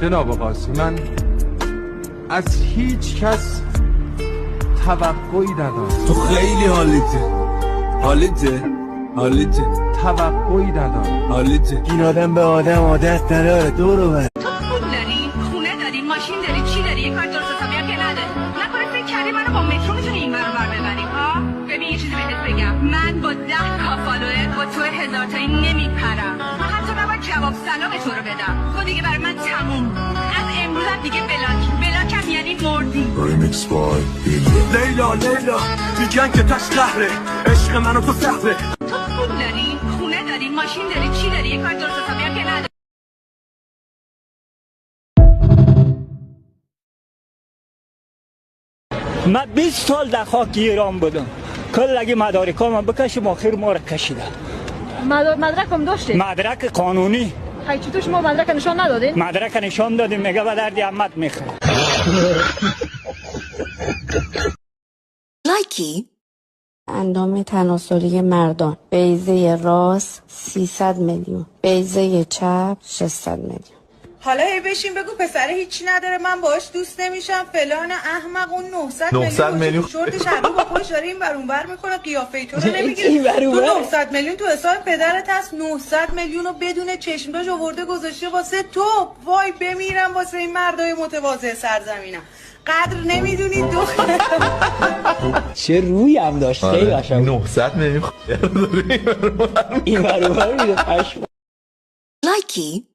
جناب قاضی، من از هیچ کس توقعی ندارم. تو خیلی حالیته توقعی ندارم. این آدم به آدم عادت نداره. دورو بر تو پول داری، خونه داری، ماشین داری، چی داری؟ یه کار درست حسابی هم که نداری. نکنه فکر کردی منو با مترو میتونی این ور اون ور ببری ها؟ ببین یه چیزی بهت بگم، من با 10 تا فالوور با تو 1000 تایی نمیپرم. من حتی نباید جواب سلام تو رو بدم. تو دیگه برای من تموم. از امروز هم دیگه بلاکم یعنی مردی. لیلا میگن که تش قهره، عشق منو تو سهره. تو پول داری، خونه داری، ماشین داری، چی داری؟ یه کار درست حسابی هم که نداری. من 20 سال در خاک ایران بودم. کلگی مدارکام بکشم آخر ما را کشیده. مدرک هم داشتی؟ مدرک قانونی. خیلی چطور شما مدرک نشان ندادین؟ مدرک نشان دادیم، میگه به درد احمد میخوره. لایکی اندام تناسلی مردان، بیضه راست 300 میلیون، بیضه چپ 600 میلیون. حالا هی بشین بگو پسره هیچی نداره، من باهاش دوست نمیشم فلان احمق. اون 900 میلیون شورتش هر با خودش داره این ور اون ور میکنه، قیافه تو رو نمیگیره. تو 900 میلیون تو حساب پدرت هست. 900 میلیون رو بدون چشمداش آورده گذاشته واسه تو. وای بمیرم واسه این مردای متواضع سرزمینم. قدر نمیدونی دو. چه روی هم داشت، خیلی قشنگ. 900 میلیون این ور اون ور میره پشم. لایکی